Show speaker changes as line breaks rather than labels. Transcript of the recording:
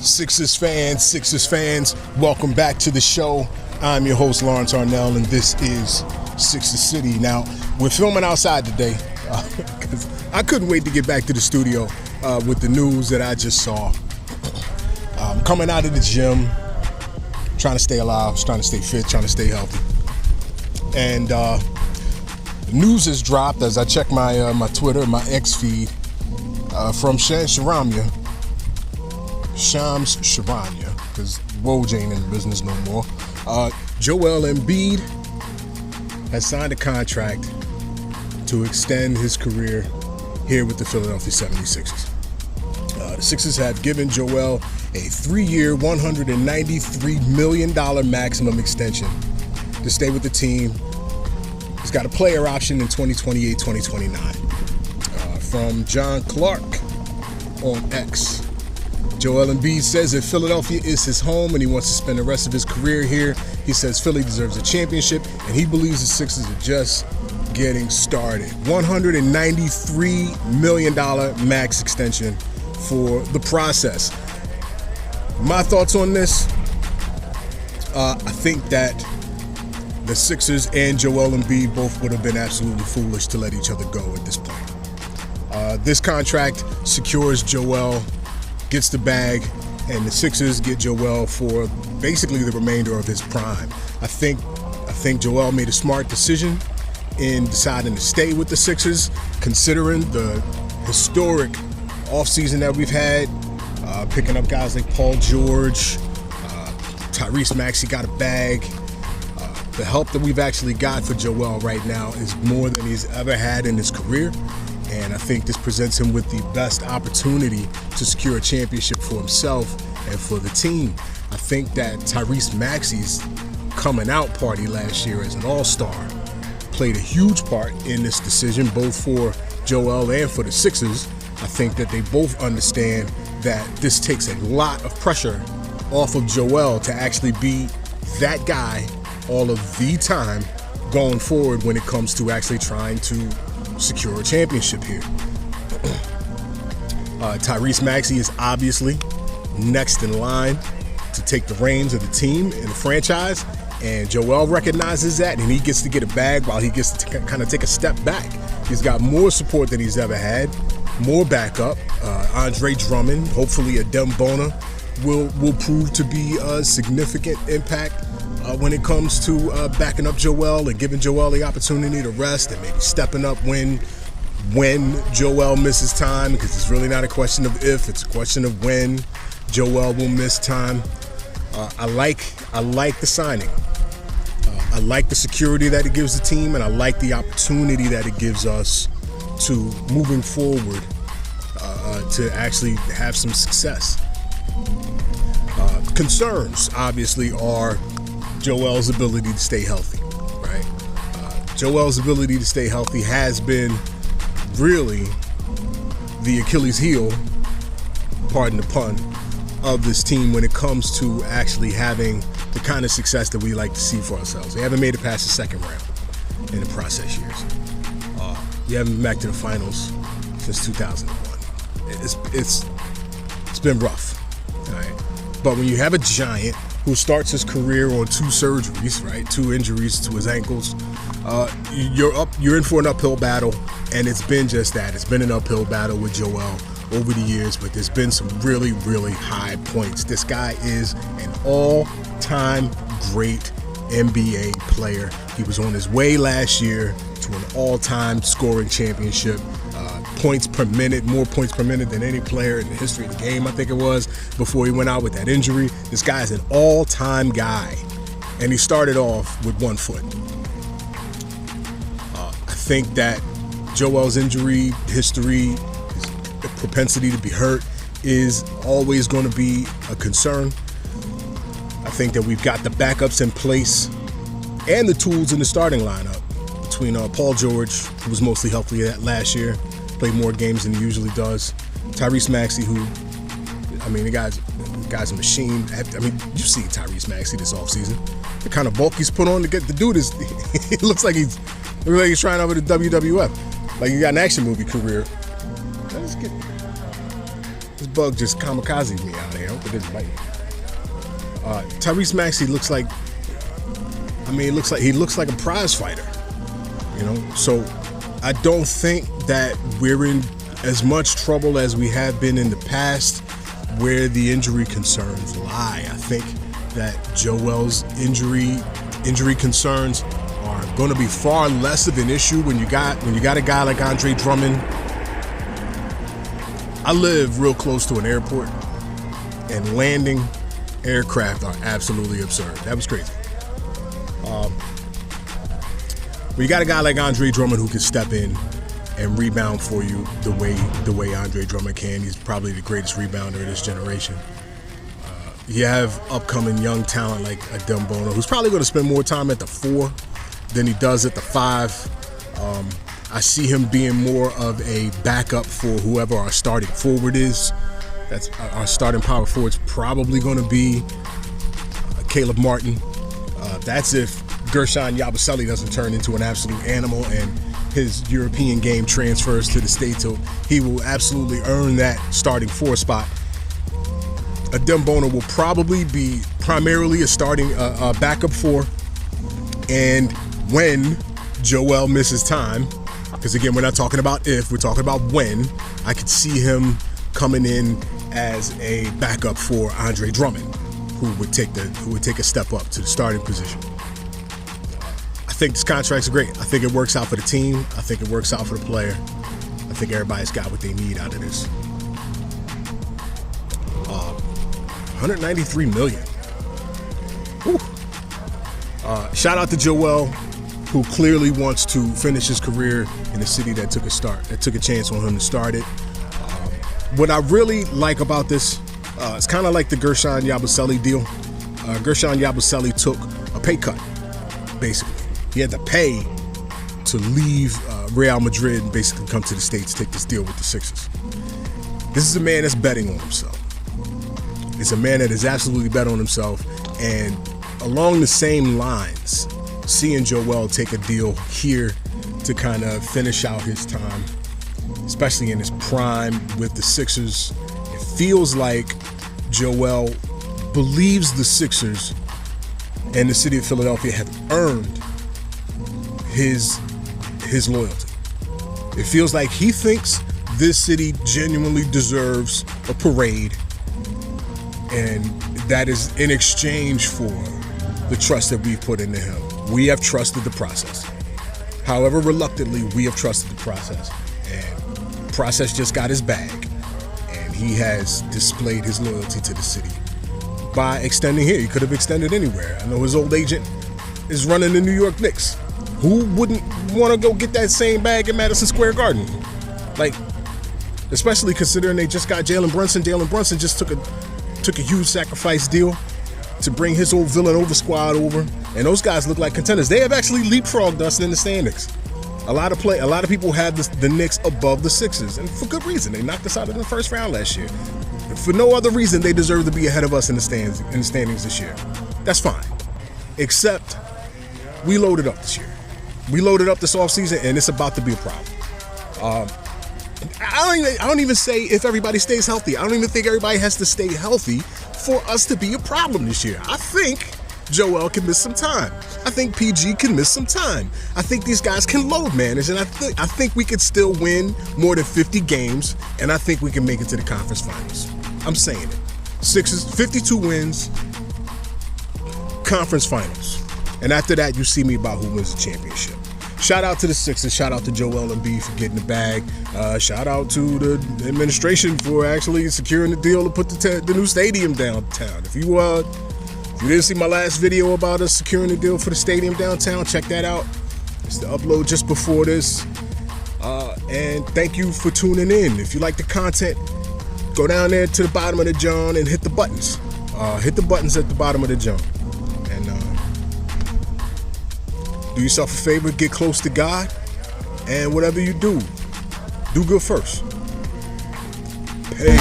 Sixers fans, welcome back to the show. I'm your host, Lawrence Arnell, and this is Sixers City. Now, we're filming outside today because I couldn't wait to get back to the studio with the news that I just saw. I'm coming out of the gym, trying to stay alive, trying to stay fit, trying to stay healthy. And the news has dropped as I check my Twitter, my X feed, from Shams Charania, because Woj ain't in the business no more. Joel Embiid has signed a contract to extend his career here with the Philadelphia 76ers. The Sixers have given Joel a 3-year, $193 million maximum extension to stay with the team. He's got a player option in 2028, 2029. From John Clark on X. Joel Embiid says that Philadelphia is his home and he wants to spend the rest of his career here. He says Philly deserves a championship and he believes the Sixers are just getting started. $193 million max extension for the process. My thoughts on this, I think that the Sixers and Joel Embiid both would have been absolutely foolish to let each other go at this point. This contract secures Joel, gets the bag, and the Sixers get Joel for basically the remainder of his prime. I think Joel made a smart decision in deciding to stay with the Sixers, considering the historic offseason that we've had, picking up guys like Paul George, Tyrese Maxey got a bag. The help that we've actually got for Joel right now is more than he's ever had in his career. And I think this presents him with the best opportunity to secure a championship for himself and for the team. I think that Tyrese Maxey's coming out party last year as an all-star played a huge part in this decision, both for Joel and for the Sixers. I think that they both understand that this takes a lot of pressure off of Joel to actually be that guy all of the time going forward when it comes to actually trying to secure a championship here. Tyrese Maxey is obviously next in line to take the reins of the team and the franchise, and Joel recognizes that, and he gets to get a bag while he gets to kind of take a step back. He's got more support than he's ever had, more backup. Andre Drummond, hopefully a Dembona, will prove to be a significant impact when it comes to backing up Joel and giving Joel the opportunity to rest and maybe stepping up when Joel misses time, because it's really not a question of if, it's a question of when Joel will miss time. I like the signing. I like the security that it gives the team, and I like the opportunity that it gives us to moving forward to actually have some success. Concerns, obviously, are Joel's ability to stay healthy, right? Joel's ability to stay healthy has been really the Achilles heel, pardon the pun, of this team when it comes to actually having the kind of success that we like to see for ourselves. They haven't made it past the second round in the process years. We haven't been back to the finals since 2001. It's been rough, right? But when you have a giant who starts his career on 2 surgeries, right? 2 injuries to his ankles. You're in for an uphill battle, and it's been just that. It's been an uphill battle with Joel over the years, but there's been some really, really high points. This guy is an all-time great NBA player. He was on his way last year to an all-time scoring championship. Points per minute, more points per minute than any player in the history of the game, I think it was, before he went out with that injury. This guy is an all-time guy, and he started off with 1 foot. I think that Joel's injury history, his propensity to be hurt, is always going to be a concern. I think that we've got the backups in place and the tools in the starting lineup between Paul George, who was mostly healthy last year, played more games than he usually does. Tyrese Maxey, who, I mean, the guy's a machine. I mean, you see Tyrese Maxey this offseason. The kind of bulk he's put on to get the dude is, it looks like he's trying out with the WWF. Like he got an action movie career. Let's get This bug just kamikaze me out here. I hope it didn't bite me. Tyrese Maxey looks like, he looks like a prize fighter, So I don't think that we're in as much trouble as we have been in the past where the injury concerns lie. I think that Joel's injury concerns are going to be far less of an issue when you got a guy like Andre Drummond. I live real close to an airport, and landing aircraft are absolutely absurd. That was crazy. When you got a guy like Andre Drummond who can step in and rebound for you the way Andre Drummond can, he's probably the greatest rebounder of this generation. You have upcoming young talent like a Dembono, who's probably going to spend more time at the 4 than he does at the 5. I see him being more of a backup for whoever our starting forward is. That's our starting power forward's probably going to be Caleb Martin. That's if Gershon Yabusele doesn't turn into an absolute animal and his European game transfers to the States. So he will absolutely earn that starting 4 spot. Dembono will probably be primarily a starting backup 4. And when Joel misses time, because again, we're not talking about if, we're talking about when, I could see him coming in as a backup for Andre Drummond, who would take a step up to the starting position. I think this contract's great. I think it works out for the team. I think it works out for the player. I think everybody's got what they need out of this. $193 million. Shout out to Joel, who clearly wants to finish his career in a city that took a chance on him to start it. What I really like about this, it's kind of like the Gershon Yabusele deal. Gershon Yabusele took a pay cut, basically. He had to pay to leave Real Madrid and basically come to the States, take this deal with the Sixers. This is a man that's betting on himself. It's a man that is absolutely bet on himself, and along the same lines, seeing Joel take a deal here to kind of finish out his time, especially in his prime with the Sixers, it feels like Joel believes the Sixers and the city of Philadelphia have earned his loyalty. It feels like he thinks this city genuinely deserves a parade, and that is in exchange for the trust that we've put into him. We have trusted the process. However reluctantly, we have trusted the process. And the process just got his bag. And he has displayed his loyalty to the city by extending here. He could have extended anywhere. I know his old agent is running the New York Knicks. Who wouldn't want to go get that same bag in Madison Square Garden? Like, especially considering they just got Jalen Brunson. Jalen Brunson just took a huge sacrifice deal to bring his old Villanova squad over, and those guys look like contenders. They have actually leapfrogged us in the standings. A lot of people had the Knicks above the Sixers, and for good reason. They knocked us out in the first round last year. For no other reason, they deserve to be ahead of us in the standings this year. That's fine, except we loaded up this year. We loaded up this offseason, and it's about to be a problem. I don't even say if everybody stays healthy. I don't even think everybody has to stay healthy for us to be a problem this year. I think Joel can miss some time. I think PG can miss some time. I think these guys can load manage, and I think we could still win more than 50 games, and I think we can make it to the conference finals. I'm saying it. Sixers, 52 wins, conference finals. And after that, you see me about who wins the championship. Shout out to the Sixers. Shout out to Joel Embiid for getting the bag. Shout out to the administration for actually securing the deal to put the new stadium downtown. If you didn't see my last video about us securing the deal for the stadium downtown, check that out. It's the upload just before this. And thank you for tuning in. If you like the content, go down there to the bottom of the John and hit the buttons. Hit the buttons at the bottom of the John. And do yourself a favor, get close to God, and whatever you do good first. Peace.